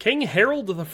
King Harold I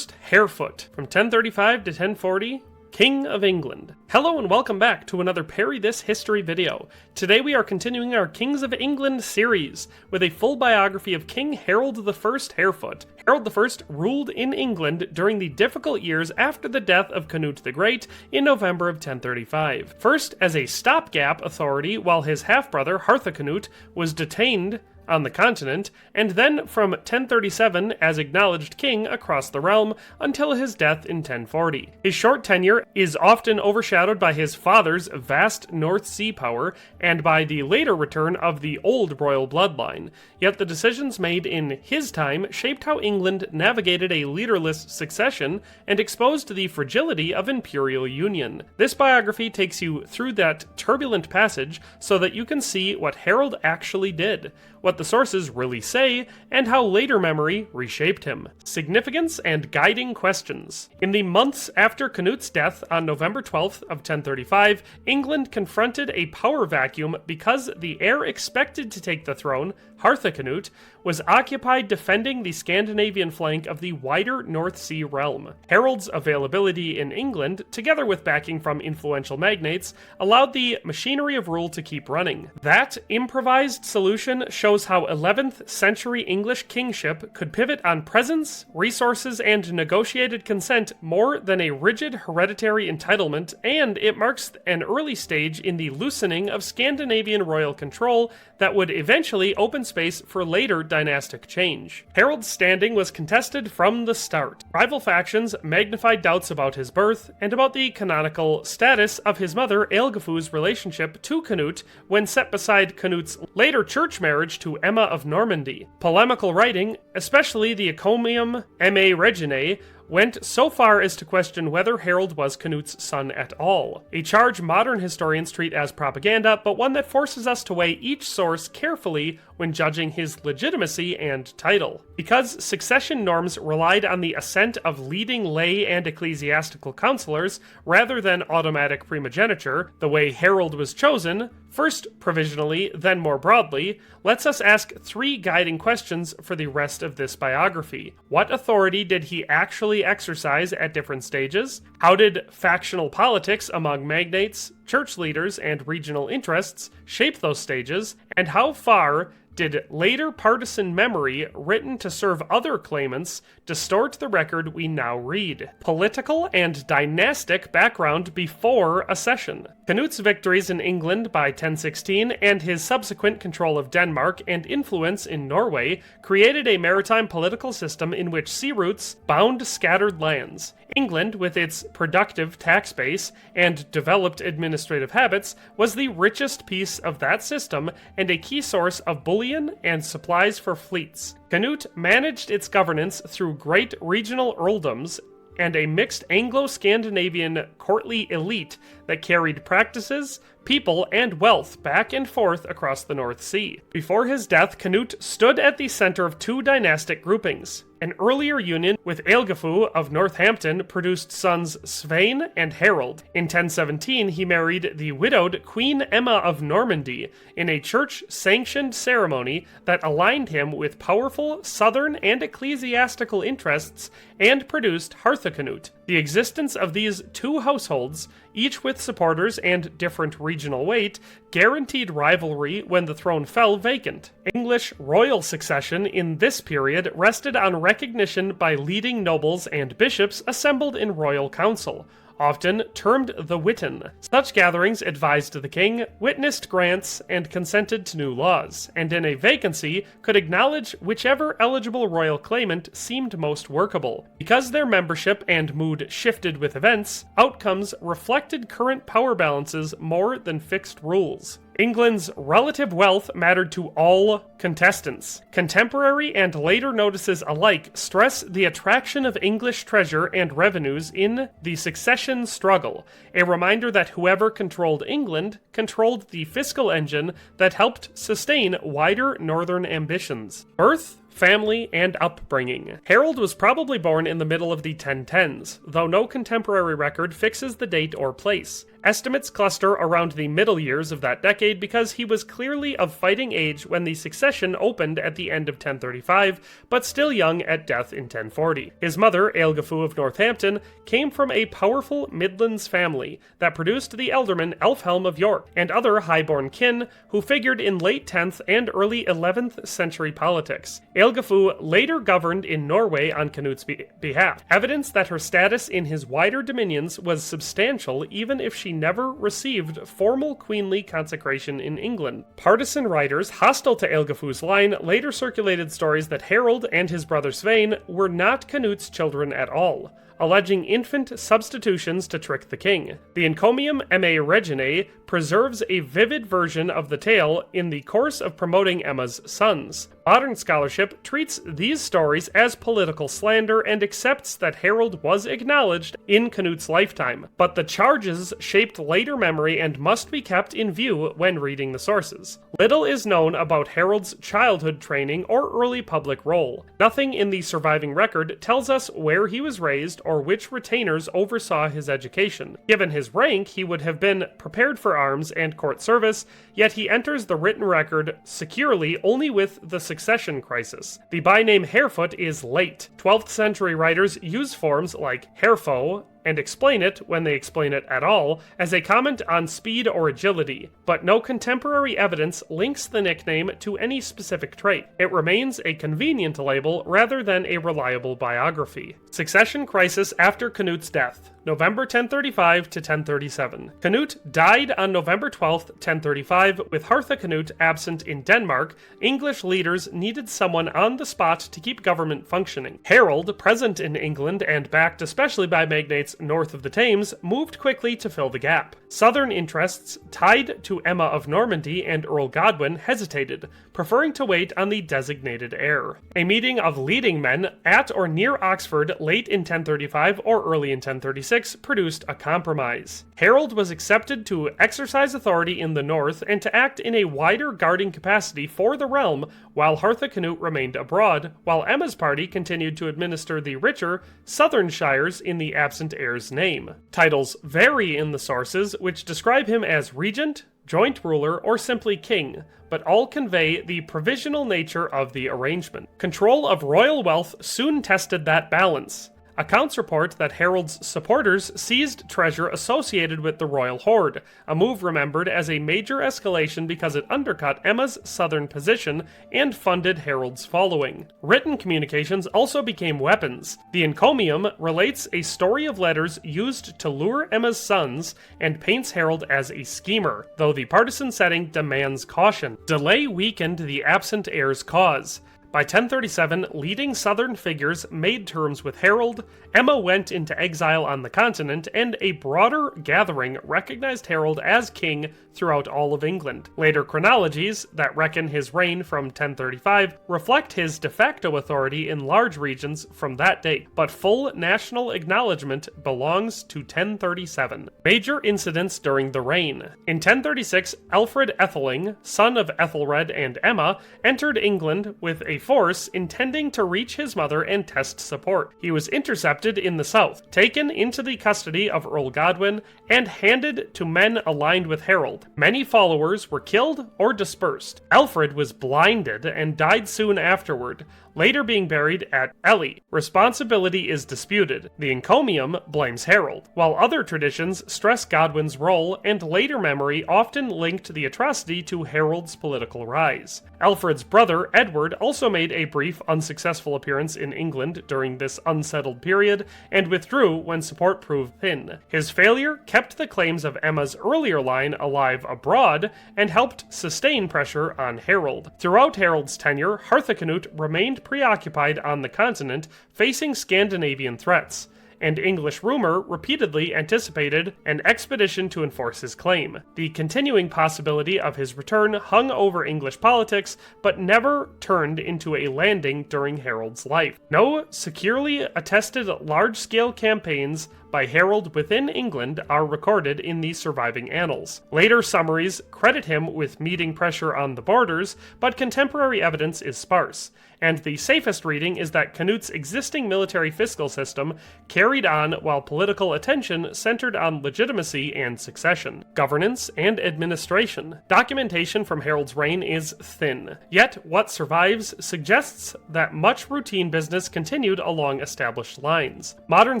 Harefoot, from 1035 to 1040, King of England. Hello and welcome back to another Parry This History video. Today we are continuing our Kings of England series with a full biography of King Harold I Harefoot. Harold I ruled in England during the difficult years after the death of Cnut the Great in November of 1035. First as a stopgap authority while his half-brother Harthacnut was detained on the continent, and then from 1037 as acknowledged king across the realm until his death in 1040. His short tenure is often overshadowed by his father's vast North Sea power and by the later return of the old royal bloodline, yet the decisions made in his time shaped how England navigated a leaderless succession and exposed the fragility of imperial union. This biography takes you through that turbulent passage so that you can see what Harold actually did, what the sources really say, and how later memory reshaped him. Significance and guiding questions. In the months after Cnut's death on November 12th of 1035, England confronted a power vacuum because the heir expected to take the throne, Harthacnut, was occupied defending the Scandinavian flank of the wider North Sea realm. Harold's availability in England, together with backing from influential magnates, allowed the machinery of rule to keep running. That improvised solution shows how 11th century English kingship could pivot on presence, resources, and negotiated consent more than a rigid hereditary entitlement, and it marks an early stage in the loosening of Scandinavian royal control that would eventually open space for later dynastic change. Harold's standing was contested from the start. Rival factions magnified doubts about his birth and about the canonical status of his mother Ælfgifu's relationship to Cnut when set beside Cnut's later church marriage to Emma of Normandy. Polemical writing, especially the Encomium Emmae Reginae, went so far as to question whether Harold was Cnut's son at all. A charge modern historians treat as propaganda, but one that forces us to weigh each source carefully when judging his legitimacy and title. Because succession norms relied on the assent of leading lay and ecclesiastical counselors rather than automatic primogeniture, the way Harold was chosen, first provisionally, then more broadly, lets us ask three guiding questions for the rest of this biography. What authority did he actually exercise at different stages? How did factional politics among magnates, church leaders, and regional interests shape those stages? And how far did later partisan memory, written to serve other claimants, distort the record we now read? Political and dynastic background before accession. Cnut's victories in England by 1016 and his subsequent control of Denmark and influence in Norway created a maritime political system in which sea routes bound scattered lands. England, with its productive tax base and developed administrative habits, was the richest piece of that system and a key source of bullion and supplies for fleets. Cnut managed its governance through great regional earldoms and a mixed Anglo Scandinavian courtly elite that carried practices, people, and wealth back and forth across the North Sea. Before his death, Cnut stood at the center of two dynastic groupings. An earlier union with Ælfgifu of Northampton produced sons Svein and Harold. In 1017, he married the widowed Queen Emma of Normandy in a church-sanctioned ceremony that aligned him with powerful southern and ecclesiastical interests and produced Harthacnut. The existence of these two households, each with supporters and different regional weight, guaranteed rivalry when the throne fell vacant. English royal succession in this period rested on recognition by leading nobles and bishops assembled in royal council, often termed the Witan. Such gatherings advised the king, witnessed grants, and consented to new laws, and in a vacancy could acknowledge whichever eligible royal claimant seemed most workable. Because their membership and mood shifted with events, outcomes reflected current power balances more than fixed rules. England's relative wealth mattered to all contestants. Contemporary and later notices alike stress the attraction of English treasure and revenues in the succession struggle, a reminder that whoever controlled England controlled the fiscal engine that helped sustain wider northern ambitions. Birth, family, and upbringing. Harold was probably born in the middle of the 1010s, though no contemporary record fixes the date or place. Estimates cluster around the middle years of that decade because he was clearly of fighting age when the succession opened at the end of 1035, but still young at death in 1040. His mother, Aelfgifu of Northampton, came from a powerful Midlands family that produced the ealdorman Ælfhelm of York and other highborn kin who figured in late 10th and early 11th century politics. Ælfgifu later governed in Norway on Cnut's behalf, evidence that her status in his wider dominions was substantial even if she never received formal queenly consecration in England. Partisan writers hostile to Ælfgifu's line later circulated stories that Harold and his brother Svein were not Cnut's children at all, alleging infant substitutions to trick the king. The Encomium Emmae Reginae preserves a vivid version of the tale in the course of promoting Emma's sons. Modern scholarship treats these stories as political slander and accepts that Harold was acknowledged in Cnut's lifetime, but the charges shaped later memory and must be kept in view when reading the sources. Little is known about Harold's childhood training or early public role. Nothing in the surviving record tells us where he was raised or which retainers oversaw his education. Given his rank, he would have been prepared for arms and court service, yet he enters the written record securely only with the succession crisis. The byname Harefoot is late. 12th century writers use forms like Harefoot and explain it, when they explain it at all, as a comment on speed or agility, but no contemporary evidence links the nickname to any specific trait. It remains a convenient label rather than a reliable biography. Succession crisis after Cnut's death. November 1035 to 1037. Cnut died on November 12, 1035, with Harthacnut absent in Denmark. English leaders needed someone on the spot to keep government functioning. Harold, present in England and backed especially by magnates north of the Thames, moved quickly to fill the gap. Southern interests, tied to Emma of Normandy and Earl Godwin, hesitated, preferring to wait on the designated heir. A meeting of leading men at or near Oxford late in 1035 or early in 1036 produced a compromise. Harold was accepted to exercise authority in the north and to act in a wider guarding capacity for the realm while Harthacnut remained abroad, while Emma's party continued to administer the richer southern shires in the absent heir's name. Titles vary in the sources, which describe him as regent, joint ruler, or simply king, but all convey the provisional nature of the arrangement. Control of royal wealth soon tested that balance. Accounts report that Harold's supporters seized treasure associated with the royal hoard, a move remembered as a major escalation because it undercut Emma's southern position and funded Harold's following. Written communications also became weapons. The Encomium relates a story of letters used to lure Emma's sons and paints Harold as a schemer, though the partisan setting demands caution. Delay weakened the absent heir's cause. By 1037, leading southern figures made terms with Harold, Emma went into exile on the continent, and a broader gathering recognized Harold as king throughout all of England. Later chronologies, that reckon his reign from 1035, reflect his de facto authority in large regions from that date, but full national acknowledgement belongs to 1037. Major incidents during the reign. In 1036, Alfred Atheling, son of Ethelred and Emma, entered England with a force intending to reach his mother and test support. He was intercepted in the south, taken into the custody of Earl Godwin, and handed to men aligned with Harold. Many followers were killed or dispersed. Alfred was blinded and died soon afterward, later being buried at Ely. Responsibility is disputed. The Encomium blames Harold, while other traditions stress Godwin's role, and later memory often linked the atrocity to Harold's political rise. Alfred's brother, Edward, also made a brief unsuccessful appearance in England during this unsettled period, and withdrew when support proved thin. His failure kept the claims of Emma's earlier line alive abroad, and helped sustain pressure on Harold. Throughout Harold's tenure, Harthacnut remained preoccupied on the continent, facing Scandinavian threats, and English rumor repeatedly anticipated an expedition to enforce his claim. The continuing possibility of his return hung over English politics, but never turned into a landing during Harold's life. No securely attested large-scale campaigns by Harold within England are recorded in the surviving annals. Later summaries credit him with meeting pressure on the borders, but contemporary evidence is sparse, and the safest reading is that Cnut's existing military fiscal system carried on while political attention centered on legitimacy and succession, governance, and administration. Documentation from Harold's reign is thin, yet what survives suggests that much routine business continued along established lines. Modern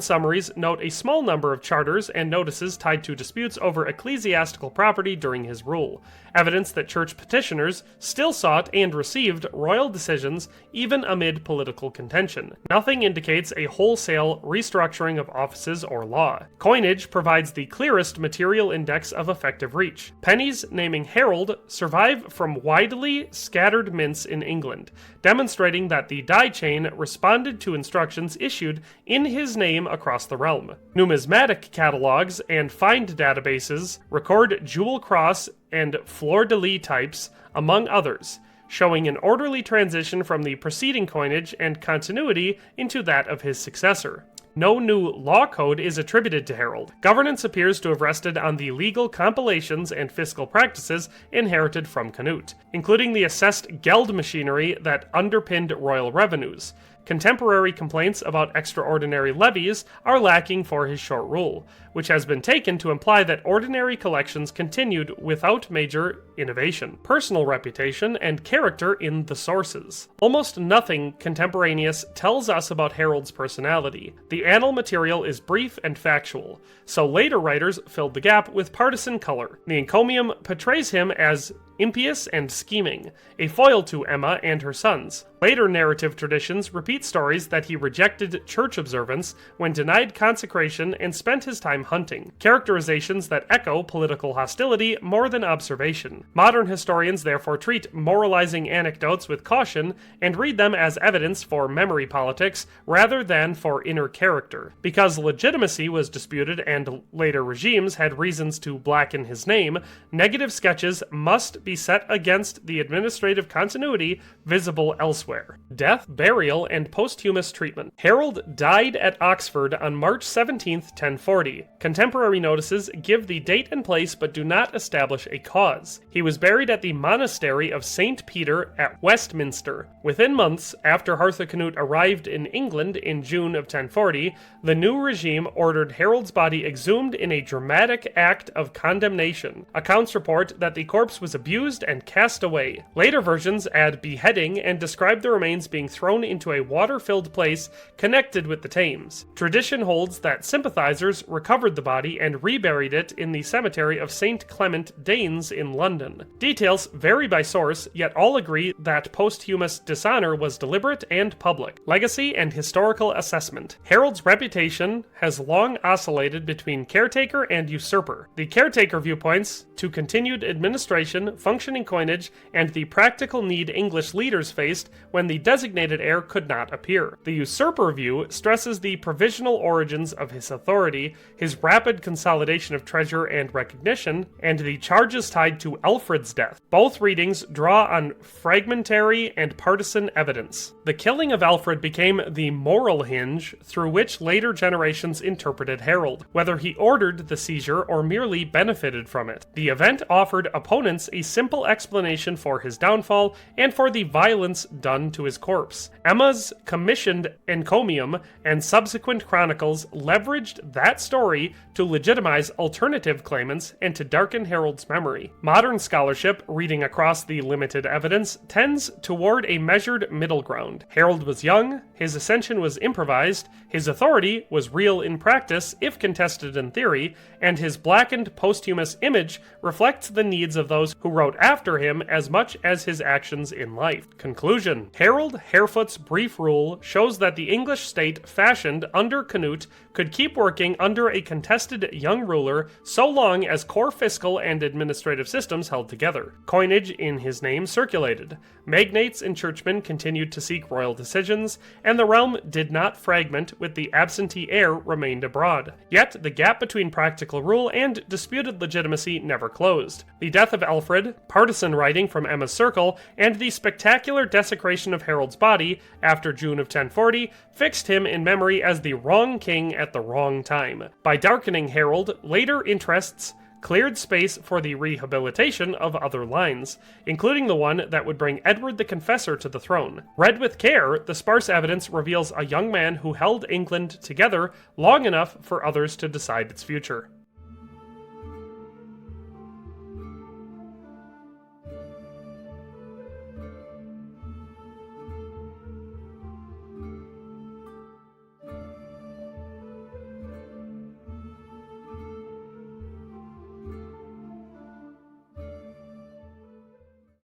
summaries note a small number of charters and notices tied to disputes over ecclesiastical property during his rule, evidence that church petitioners still sought and received royal decisions even amid political contention. Nothing indicates a wholesale restructuring of offices or law. Coinage provides the clearest material index of effective reach. Pennies naming Harold survive from widely scattered mints in England, demonstrating that the die chain responded to instructions issued in his name across the realm. Numismatic catalogs and find databases record jewel cross and fleur-de-lis types, among others, showing an orderly transition from the preceding coinage and continuity into that of his successor. No new law code is attributed to Harold. Governance appears to have rested on the legal compilations and fiscal practices inherited from Cnut, including the assessed geld machinery that underpinned royal revenues. Contemporary complaints about extraordinary levies are lacking for his short rule, which has been taken to imply that ordinary collections continued without major innovation. Personal reputation and character in the sources. Almost nothing contemporaneous tells us about Harold's personality. The annal material is brief and factual, so later writers filled the gap with partisan color. The Encomium portrays him as impious and scheming, a foil to Emma and her sons. Later narrative traditions repeat stories that he rejected church observance when denied consecration and spent his time hunting, characterizations that echo political hostility more than observation. Modern historians therefore treat moralizing anecdotes with caution and read them as evidence for memory politics rather than for inner character. Because legitimacy was disputed and later regimes had reasons to blacken his name, negative sketches must be set against the administrative continuity visible elsewhere. Death, burial, and posthumous treatment. Harold died at Oxford on March 17, 1040. Contemporary notices give the date and place but do not establish a cause. He was buried at the monastery of St. Peter at Westminster. Within months after Harthacnut arrived in England in June of 1040, the new regime ordered Harold's body exhumed in a dramatic act of condemnation. Accounts report that the corpse was abused and cast away. Later versions add beheading and describe the remains being thrown into a water-filled place connected with the Thames. Tradition holds that sympathizers recovered the body and reburied it in the cemetery of St. Clement Danes in London. Details vary by source, yet all agree that posthumous dishonor was deliberate and public. Legacy and historical assessment. Harold's reputation has long oscillated between caretaker and usurper. The caretaker viewpoints to continued administration, functioning coinage, and the practical need English leaders faced when the designated heir could not appear. The usurper view stresses the provisional origins of his authority, his rapid consolidation of treasure and recognition, and the charges tied to Alfred's death. Both readings draw on fragmentary and partisan evidence. The killing of Alfred became the moral hinge through which later generations interpreted Harold, whether he ordered the seizure or merely benefited from it. The event offered opponents a simple explanation for his downfall and for the violence done to his corpse. Emma's commissioned Encomium and subsequent chronicles leveraged that story to legitimize alternative claimants and to darken Harold's memory. Modern scholarship, reading across the limited evidence, tends toward a measured middle ground. Harold was young, his ascension was improvised, his authority was real in practice if contested in theory, and his blackened posthumous image reflects the needs of those who wrote after him as much as his actions in life. Conclusion. Harold Harefoot's brief rule shows that the English state fashioned under Cnut could keep working under a contested young ruler so long as core fiscal and administrative systems held together. Coinage in his name circulated. Magnates and churchmen continued to seek royal decisions, and the realm did not fragment with the absentee heir remained abroad. Yet the gap between practical rule and disputed legitimacy never closed. The death of Alfred, partisan writing from Emma's circle, and the spectacular desecration of Harold's body after June of 1040 fixed him in memory as the wrong king at the wrong time. By darkening Harold, later interests cleared space for the rehabilitation of other lines, including the one that would bring Edward the Confessor to the throne. Read with care, the sparse evidence reveals a young man who held England together long enough for others to decide its future.